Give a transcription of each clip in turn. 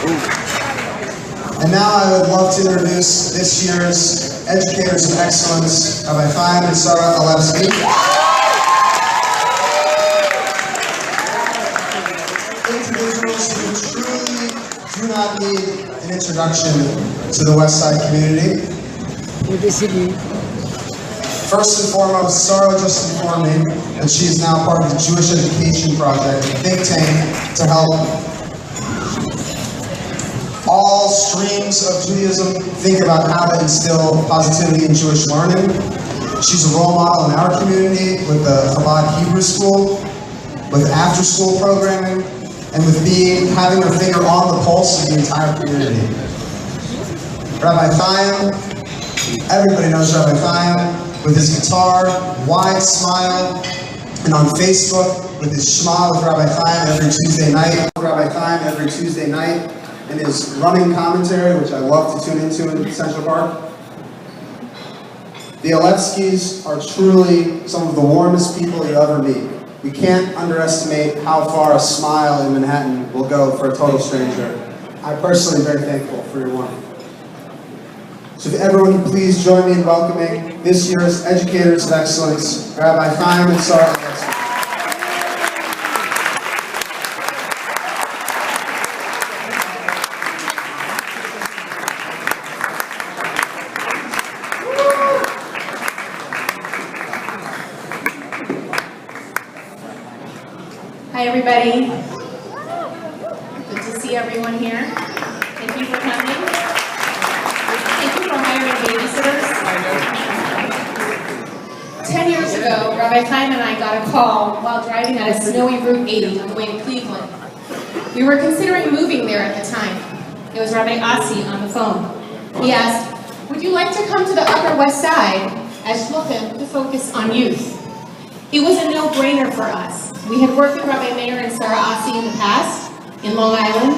And now I would love to introduce this year's Educators of Excellence, Rabbi Chayim and Sarah Alevskys. Individuals who truly do not need an introduction to the WestSide community. First and foremost, Sarah just informed me that she is now part of the Jewish Education Project, a think tank to help all streams of Judaism think about how to instill positivity in Jewish learning. She's a role model in our community with the Chabad Hebrew School, with after-school programming, and with having her finger on the pulse of the entire community. Rabbi Chayim, everybody knows Rabbi Chayim, with his guitar, wide smile, and on Facebook with his Shema with Rabbi Chayim every Tuesday night. Rabbi Chayim every Tuesday night. And his running commentary, which I love to tune into in Central Park. The Alevskys are truly some of the warmest people you'll ever meet. We can't underestimate how far a smile in Manhattan will go for a total stranger. I'm personally very thankful for your warmth. So if everyone can please join me in welcoming this year's Educators of Excellence, Rabbi Chayim and Sarah Alevskys. Hi everybody. Good to see everyone here. Thank you for coming. Thank you for hiring babysitters. 10 years ago, Rabbi Chayim and I got a call while driving on a snowy Route 80 on the way to Cleveland. We were considering moving there at the time. It was Rabbi Asi on the phone. He asked, would you like to come to the Upper West Side as shluchim to focus on youth? It was a no-brainer for us. We had worked with Rabbi Meir and Sarah Asi in the past, in Long Island,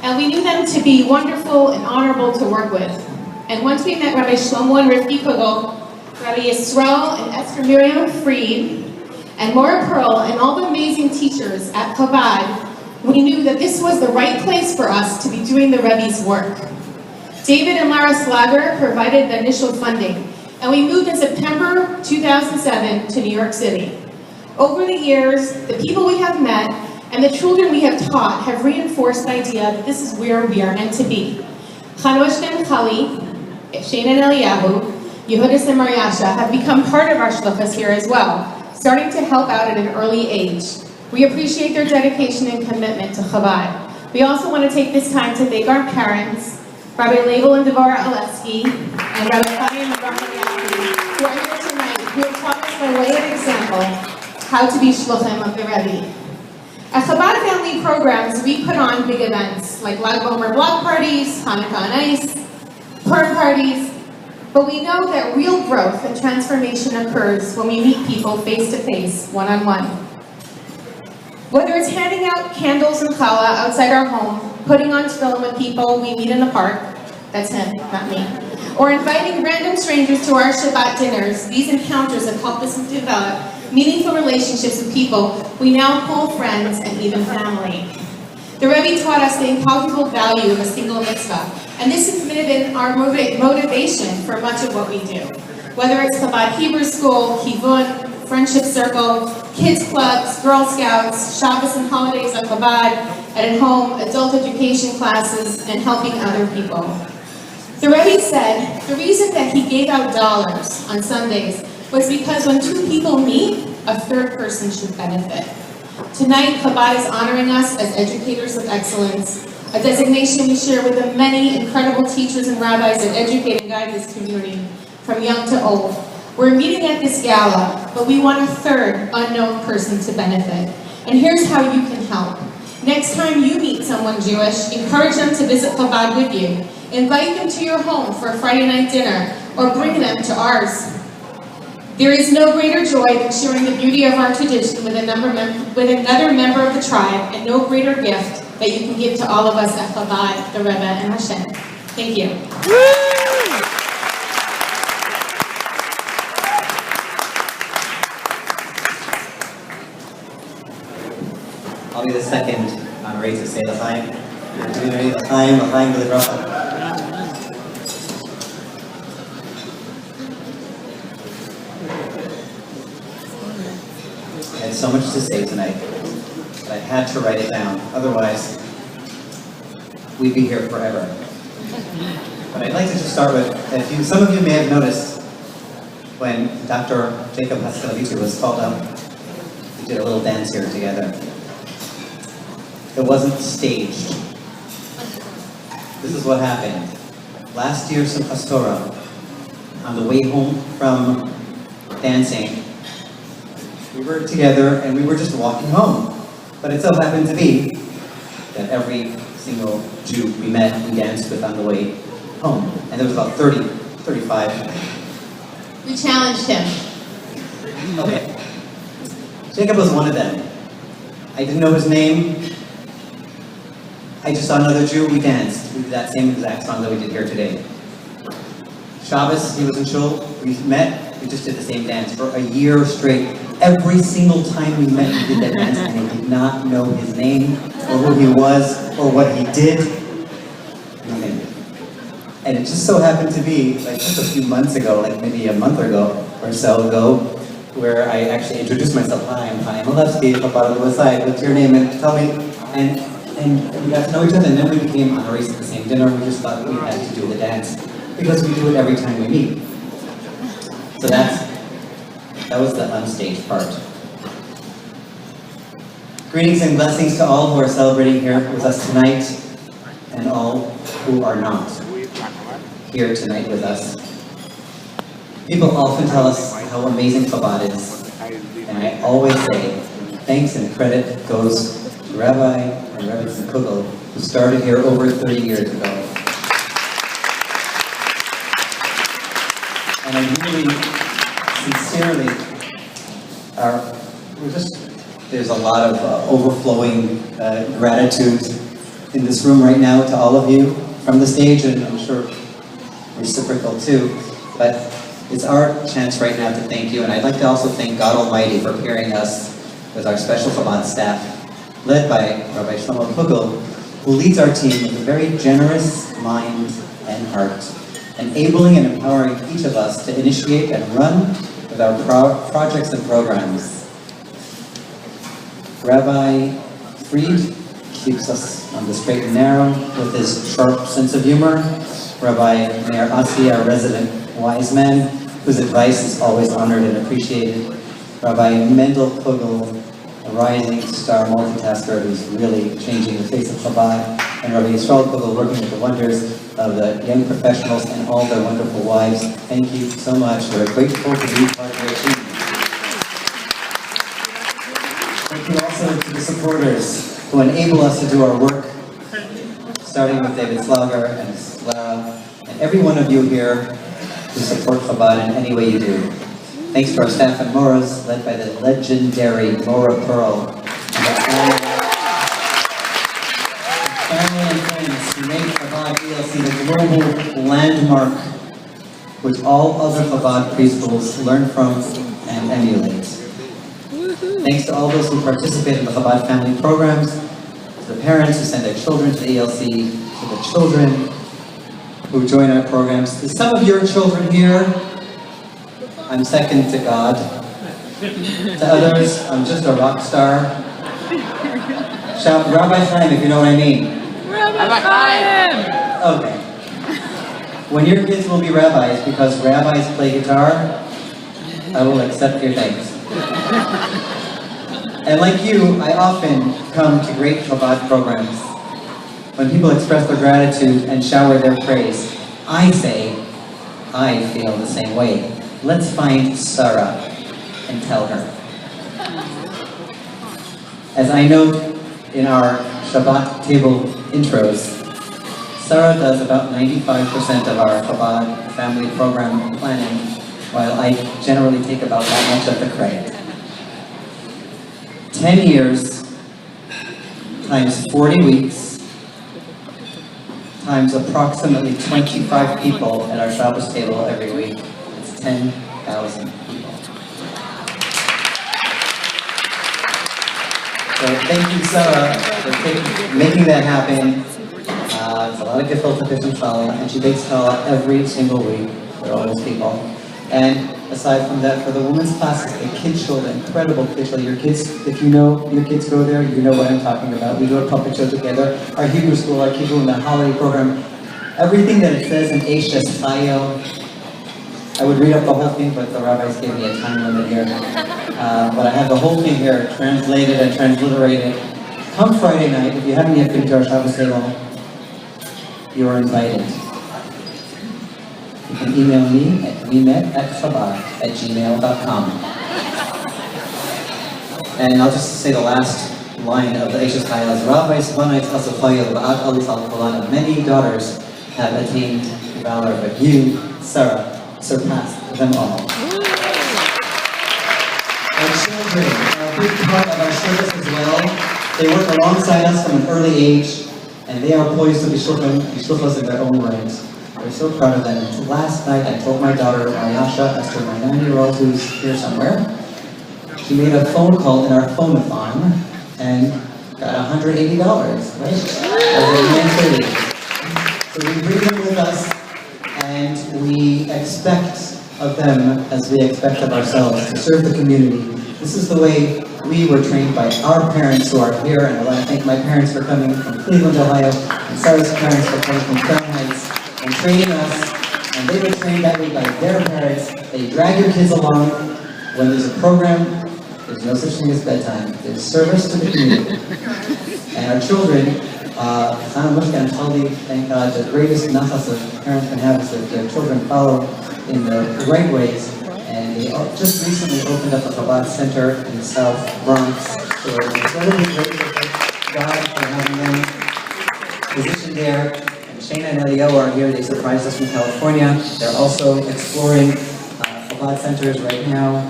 and we knew them to be wonderful and honorable to work with. And once we met Rabbi Shlomo and Rivki Kugel, Rabbi Yisrael and Esther Miriam Fried, and Maura Pearl, and all the amazing teachers at Chabad, we knew that this was the right place for us to be doing the Rebbe's work. David and Lara Slager provided the initial funding, and we moved in September 2007 to New York City. Over the years, the people we have met and the children we have taught have reinforced the idea that this is where we are meant to be. Chanosh and Chali, Shane and Eliyahu, Yehudis and Mariasha have become part of our shluchas here as well, starting to help out at an early age. We appreciate their dedication and commitment to Chabad. We also want to take this time to thank our parents, Rabbi Label and Devorah Alevsky, and Rabbi Chayim and Rabbi Yaki, who are here tonight, who have taught us by way of example how to be shluchim of the Rebbe. At Chabad Family Programs, we put on big events like Lag Bomer block parties, Hanukkah on Ice, Purim parties, but we know that real growth and transformation occurs when we meet people face-to-face, one-on-one. Whether it's handing out candles and challah outside our home, putting on tefillin with people we meet in the park, that's him, not me, or inviting random strangers to our Shabbat dinners, these encounters have helped us develop meaningful relationships with people we now call friends and even family. The Rebbe taught us the incalculable value of a single mitzvah, and this has been our motivation for much of what we do. Whether it's Chabad Hebrew School, Kivun, Friendship Circle, Kids Clubs, Girl Scouts, Shabbos and holidays at Chabad, at home, adult education classes, and helping other people. The Rebbe said the reason that he gave out dollars on Sundays was because when two people meet, a third person should benefit. Tonight, Chabad is honoring us as Educators of Excellence, a designation we share with the many incredible teachers and rabbis that educate and guide this community, from young to old. We're meeting at this gala, but we want a third unknown person to benefit. And here's how you can help. Next time you meet someone Jewish, encourage them to visit Chabad with you. Invite them to your home for a Friday night dinner, or bring them to ours. There is no greater joy than sharing the beauty of our tradition with another member of the tribe, and no greater gift that you can give to all of us at Chabad, the Rebbe, and Hashem. Thank you. I'll be the second on Raise to say the Chayim. L'chaim, l'chaim v'lebracha. I had so much to say tonight, but I had to write it down. Otherwise, we'd be here forever. But I'd like to just start with, some of you may have noticed when Dr. Jacob Haskelavici was called up, we did a little dance here together. It wasn't staged. This is what happened. Last year, Simchas Torah, on the way home from dancing, we were together and we were just walking home. But it so happened to be that every single Jew we met, we danced with on the way home. And there was about 30, 35. We challenged him. Okay. Jacob was one of them. I didn't know his name. I just saw another Jew, we danced. We did that same exact song that we did here today. Shabbos, he was in shul, we met, we just did the same dance for a year straight. Every single time we met, we did that dance, and I did not know his name, or who he was, or what he did. Nothing. And it just so happened to be, like just a few months ago, like maybe a month ago or so ago, where I actually introduced myself. Hi, I'm Alevskys, Chabad of WestSide. What's your name? And tell me. And we got to know each other, and then we became honorees at the same dinner. We just thought we had to do the dance because we do it every time we meet. So that was the unstaged part. Greetings and blessings to all who are celebrating here with us tonight, and all who are not here tonight with us. People often tell us how amazing Chabad is, and I always say thanks and credit goes to Rabbi and Rabbi Kugel, who started here over 30 years ago. And I really, sincerely, there's a lot of overflowing gratitude in this room right now to all of you from the stage, and I'm sure reciprocal too. But it's our chance right now to thank you, and I'd like to also thank God Almighty for pairing us with our special Chabad staff, led by Rabbi Shlomo Kugel, who leads our team with a very generous mind and heart, enabling and empowering each of us to initiate and run with our projects and programs. Rabbi Fried keeps us on the straight and narrow with his sharp sense of humor. Rabbi Meir Asi, our resident wise man, whose advice is always honored and appreciated. Rabbi Mendel Kugel, a rising star multitasker who's really changing the face of Chabad. And Rabbi Yisrael Kugel, working with the wonders of the young professionals and all their wonderful wives. Thank you so much. We're grateful to be part of your team. Thank you also to the supporters who enable us to do our work, starting with David Slager and Lara, and every one of you here who support Chabad in any way you do. Thanks to our staff and Moras, led by the legendary Mora Pearl, and the family and friends who made Chabad ELC the global landmark which all other Chabad preschools learn from and emulate. Thanks to all those who participate in the Chabad family programs, to the parents who send their children to the ELC, to the children who join our programs. To some of your children here, I'm second to God. To others, I'm just a rock star. Shout Rabbi Chaim if you know what I mean. Rabbi Chaim! Okay. When your kids will be rabbis because rabbis play guitar, I will accept your thanks. And like you, I often come to great Chabad programs. When people express their gratitude and shower their praise, I say, I feel the same way. Let's find Sarah and tell her. As I note in our Shabbat table intros, Sarah does about 95% of our Chabad family program planning, while I generally take about that much of the credit. 10 years times 40 weeks times approximately 25 people at our Shabbos table every week. It's 10,000 people. So thank you, Sarah, for making that happen. lot of gefilte fish and challah, and she bakes challah every single week for all those people. And aside from that, for the women's classes, the kids show, the incredible kids show. Your kids, if you know your kids go there, you know what I'm talking about. We do a puppet show together. Our Hebrew school, our kids in the holiday program, everything that it says in Chayim. I would read up the whole thing, but the rabbis gave me a time limit here. But I have the whole thing here, translated and transliterated. Come Friday night, if you haven't yet been to our Shabbos Shalom, you are invited. You can email me at wemet@chabad@gmail.com. And I'll just say the last line of the Eishes Chayil. Rabbis Banait Asafayil Ba'at Alif al-Qulan. Many daughters have attained valor, but you, Sarah, surpassed them all. Our children are a big part of our service as well. They work alongside us from an early age, and they are poised to be shluchos in their own right. We're so proud of them. And last night, I told my daughter, Ayasha, as to my 9-year-old who's here somewhere, she made a phone call in our phone-a-thon and got $180, right? Over 9:30. So we bring them with us, and we expect of them, as we expect of ourselves, to serve the community. This is the way we were trained by our parents who are here, and I want to thank my parents for coming from Cleveland, Ohio, and Sarah's parents for coming from Crown Heights and training us. And they were trained that way by their parents. They drag your kids along. When there's a program, there's no such thing as bedtime. There's service to the community. And our children, Chana Mushka and Chaldi, thank God, the greatest nachas a parents can have is that their children follow in the right ways. And they just recently opened up a Chabad center in the South Bronx. So we're incredibly grateful to God for having them positioned there. And Shana and Elio are here. They surprised us from California. They're also exploring Chabad centers right now.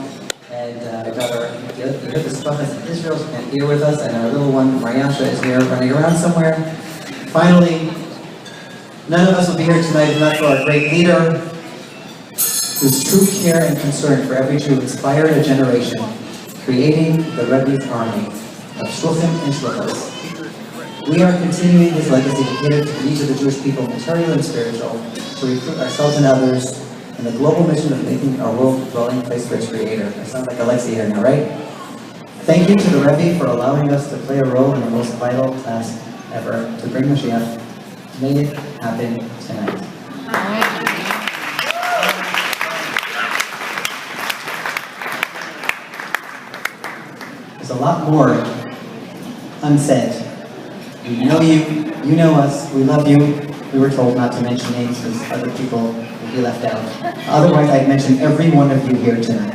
And I got our Alevskys in Israel. She can't here with us. And our little one, Mariasha, is here running around somewhere. Finally, none of us will be here tonight if not for our great leader, whose true care and concern for every Jew inspired a generation, creating the Rebbe's army of shluchim and shluchos. We are continuing his legacy to give to the needs of the Jewish people, material and spiritual, to recruit ourselves and others in the global mission of making our world a dwelling place for its creator. I sound like Alevskys here now, right? Thank you to the Rebbe for allowing us to play a role in the most vital task ever, to bring Mashiach. May it happen tonight. There's a lot more unsaid. We know you, you know us, we love you. We were told not to mention names because other people will be left out. Otherwise, I'd mention every one of you here tonight.